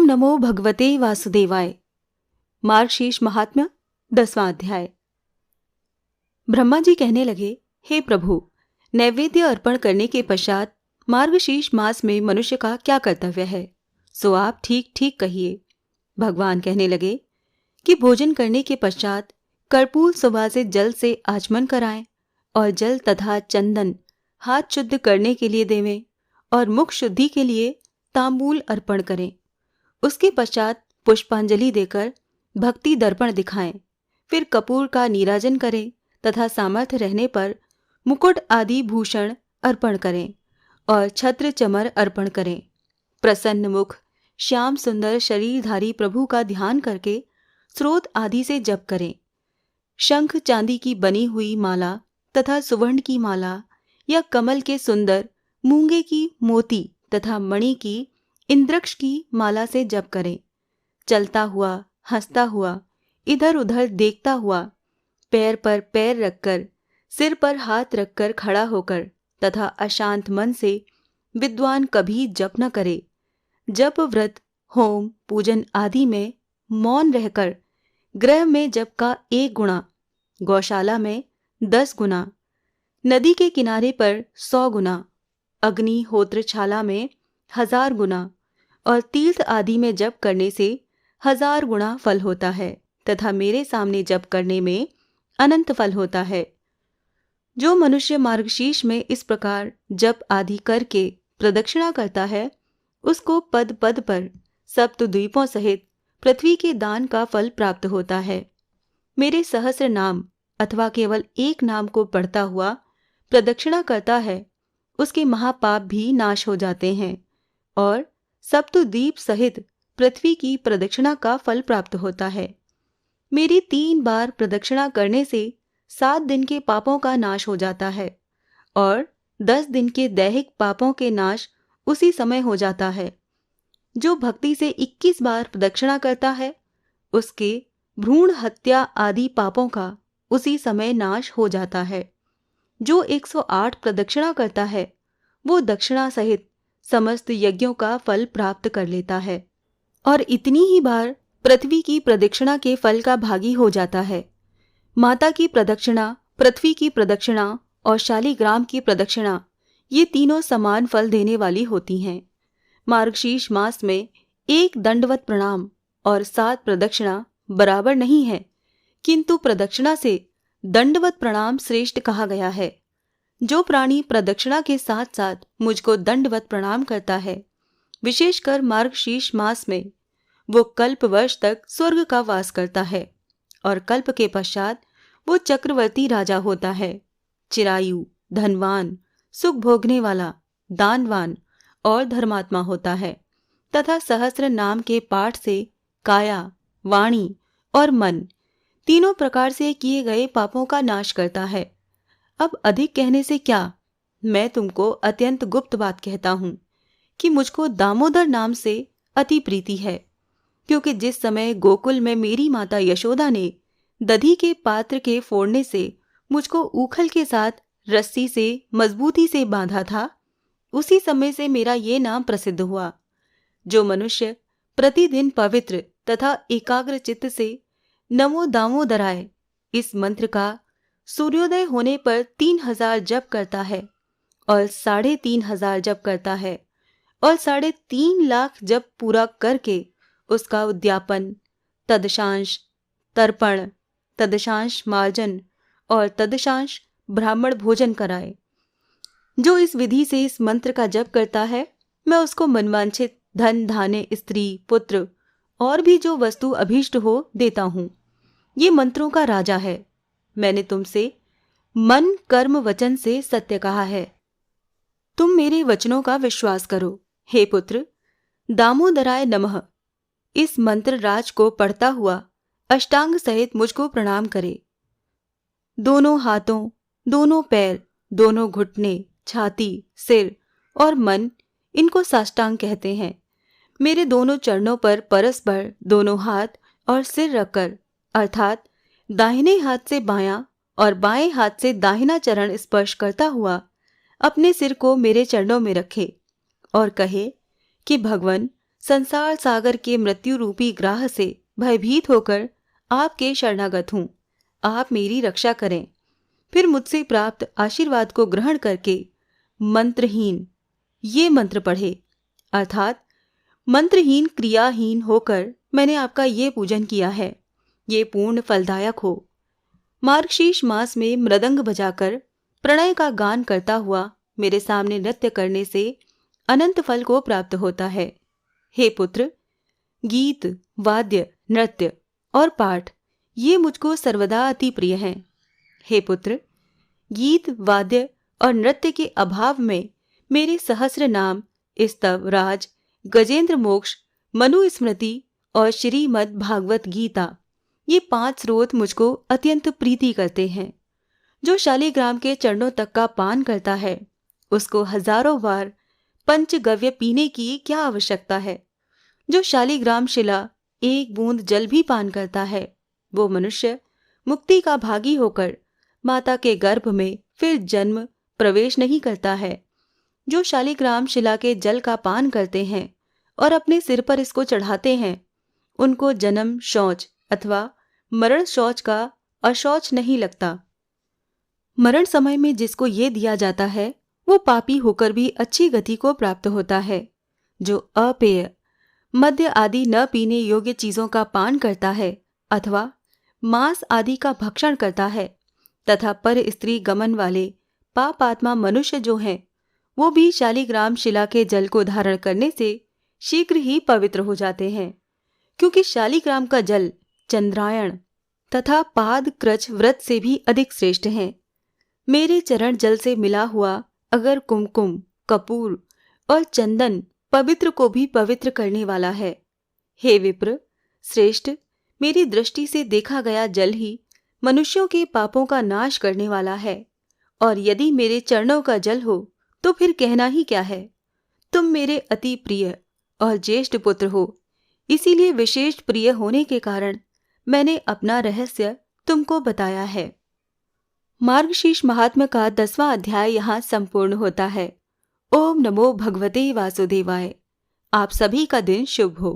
ओम नमो भगवते वासुदेवाय। मार्गशीर्ष महात्म्य 10वां अध्याय। ब्रह्मा जी कहने लगे, हे प्रभु, नैवेद्य अर्पण करने के पश्चात मार्गशीर्ष मास में मनुष्य का क्या कर्तव्य है, सो आप ठीक ठीक कहिए। भगवान कहने लगे कि भोजन करने के पश्चात कर्पूर सुवासित जल से आचमन कराएं और जल तथा चंदन हाथ शुद्ध करने के लिए देवें और मुख शुद्धि के लिए तांबूल अर्पण करें। उसके पश्चात पुष्पांजलि देकर भक्ति दर्पण दिखाएं। फिर कपूर का नीराजन करें तथा सामर्थ्य रहने पर मुकुट आदि भूषण अर्पण करें और छत्र चमर अर्पण करें। प्रसन्न मुख श्याम सुंदर शरीरधारी प्रभु का ध्यान करके स्रोत आदि से जप करें। शंख चांदी की बनी हुई माला तथा सुवर्ण की माला या कमल के सुंदर मूंगे की मोती तथा मणि की इंद्रक्ष की माला से जप करें। चलता हुआ, हंसता हुआ, इधर उधर देखता हुआ, पैर पर पैर रखकर, सिर पर हाथ रखकर खड़ा होकर तथा अशांत मन से विद्वान कभी जप न करे। जप व्रत, होम, पूजन आदि में मौन रहकर गृह में जप का 1 गुना, गौशाला में 10 गुना, नदी के किनारे पर 100 गुना, अग्निहोत्रशाला में 1000 गुना और तीर्थ आदि में जप करने से 1000 गुना फल होता है तथा मेरे सामने जप करने में अनंत फल होता है। जो मनुष्य मार्गशीर्ष में इस प्रकार जप आदि करके प्रदक्षिणा करता है, उसको पद पद पर सप्तद्वीपों सहित पृथ्वी के दान का फल प्राप्त होता है। मेरे सहस्र नाम अथवा केवल एक नाम को पढ़ता हुआ प्रदक्षिणा करता है, उसके महापाप भी नाश हो जाते हैं और सप्तद्वीप सहित पृथ्वी की प्रदक्षिणा का फल प्राप्त होता है। मेरी 3 बार प्रदक्षिणा करने से 7 दिन के पापों का नाश हो जाता है और 10 दिन के दैहिक पापों के नाश उसी समय हो जाता है। जो भक्ति से 21 बार प्रदक्षिणा करता है, उसके भ्रूण हत्या आदि पापों का उसी समय नाश हो जाता है। जो 108 प्रदक्षिणा करता है, वो दक्षिणा सहित समस्त यज्ञों का फल प्राप्त कर लेता है और इतनी ही बार पृथ्वी की प्रदक्षिणा के फल का भागी हो जाता है। माता की प्रदक्षिणा, पृथ्वी की प्रदक्षिणा और शालिग्राम की प्रदक्षिणा, ये तीनों समान फल देने वाली होती हैं। मार्गशीर्ष मास में 1 दंडवत प्रणाम और 7 प्रदक्षिणा बराबर नहीं है, किंतु प्रदक्षिणा से दंडवत प्रणाम श्रेष्ठ कहा गया है। जो प्राणी प्रदक्षिणा के साथ साथ मुझको दंडवत प्रणाम करता है, विशेषकर मार्गशीर्ष मास में, वो कल्प वर्ष तक स्वर्ग का वास करता है और कल्प के पश्चात वो चक्रवर्ती राजा होता है। चिरायु, धनवान, सुख भोगने वाला, दानवान और धर्मात्मा होता है तथा सहस्र नाम के पाठ से काया, वाणी और मन तीनों प्रकार से किए गए पापों का नाश करता है। अब अधिक कहने से क्या, मैं तुमको अत्यंत गुप्त बात कहता हूं कि मुझको दामोदर नाम से अति प्रीति है, क्योंकि जिस समय गोकुल में मेरी माता यशोदा ने दधी के पात्र के फोड़ने से मुझको ऊखल के साथ रस्सी से मजबूती से बांधा था, उसी समय से मेरा ये नाम प्रसिद्ध हुआ। जो मनुष्य प्रतिदिन पवित्र तथा एकाग्र चित्त से नमो दामोदराय इस मंत्र का सूर्योदय होने पर 3000 जप करता है और 3500 जप करता है और 3.5 लाख जप पूरा करके उसका उद्यापन, तदशांश तर्पण, तदशांश मार्जन और तदशांश ब्राह्मण भोजन कराए। जो इस विधि से इस मंत्र का जप करता है, मैं उसको मनवांछित धन, धान्य, स्त्री, पुत्र और भी जो वस्तु अभीष्ट हो देता हूँ। ये मंत्रों का राजा है। मैंने तुमसे मन, कर्म, वचन से सत्य कहा है। तुम मेरे वचनों का विश्वास करो। हे पुत्र, दामोदराय नमः इस मंत्र राज को पढ़ता हुआ अष्टांग सहित मुझको प्रणाम करे। दोनों हाथों, दोनों पैर, दोनों घुटने, छाती, सिर और मन, इनको साष्टांग कहते हैं। मेरे दोनों चरणों पर परस्पर दोनों हाथ और सिर रखकर, अर्थात दाहिने हाथ से बायां और बाएं हाथ से दाहिना चरण स्पर्श करता हुआ अपने सिर को मेरे चरणों में रखे और कहे कि भगवन, संसार सागर के मृत्यु रूपी ग्राह से भयभीत होकर आपके शरणागत हूँ। आप मेरी रक्षा करें। फिर मुझसे प्राप्त आशीर्वाद को ग्रहण करके मंत्रहीन ये मंत्र पढ़े, अर्थात मंत्रहीन क्रियाहीन होकर मैंने आपका ये पूजन किया है, ये पूर्ण फलदायक हो। मार्गशीर्ष मास में मृदंग बजाकर प्रणय का गान करता हुआ मेरे सामने नृत्य करने से अनंत फल को प्राप्त होता है। हे पुत्र, गीत, वाद्य, नृत्य और पाठ ये मुझको सर्वदा अति प्रिय हैं। हे पुत्र, गीत, वाद्य और नृत्य के अभाव में मेरे सहस्र नाम, स्तव, राज, गजेंद्र मोक्ष, मनु स्मृति और श्रीमद् भागवत गीता ये 5 स्रोत मुझको अत्यंत प्रीति करते हैं। जो शालिग्राम के चरणों तक का पान करता है उसको हजारों बार पंचगव्य पीने की क्या आवश्यकता है। जो शालिग्राम शिला एक बूंद जल भी पान करता है वो मनुष्य मुक्ति का भागी होकर माता के गर्भ में फिर जन्म प्रवेश नहीं करता है। जो शालिग्राम शिला के जल का पान करते हैं और अपने सिर पर इसको चढ़ाते हैं उनको जन्म शौच अथवा मरण शौच का अशौच नहीं लगता। मरण समय में जिसको ये दिया जाता है वो पापी होकर भी अच्छी गति को प्राप्त होता है। जो अपेय, मद्य आदि न पीने योग्य चीजों का पान करता है अथवा मांस आदि का भक्षण करता है तथा पर स्त्री गमन वाले पापात्मा मनुष्य जो हैं वो भी शालिग्राम शिला के जल को धारण करने से शीघ्र ही पवित्र हो जाते हैं, क्योंकि शालिग्राम का जल चंद्रायण तथा पाद क्रच व्रत से भी अधिक श्रेष्ठ है। मेरे चरण जल से मिला हुआ अगर कुमकुम, कपूर और चंदन पवित्र को भी पवित्र करने वाला है। हे विप्र श्रेष्ठ, मेरी दृष्टि से देखा गया जल ही मनुष्यों के पापों का नाश करने वाला है, और यदि मेरे चरणों का जल हो तो फिर कहना ही क्या है। तुम मेरे अति प्रिय और ज्येष्ठ पुत्र हो, इसीलिए विशेष प्रिय होने के कारण मैंने अपना रहस्य तुमको बताया है। मार्गशीर्ष महात्म्य का 10वां अध्याय यहाँ संपूर्ण होता है। ओम नमो भगवते वासुदेवाय। आप सभी का दिन शुभ हो।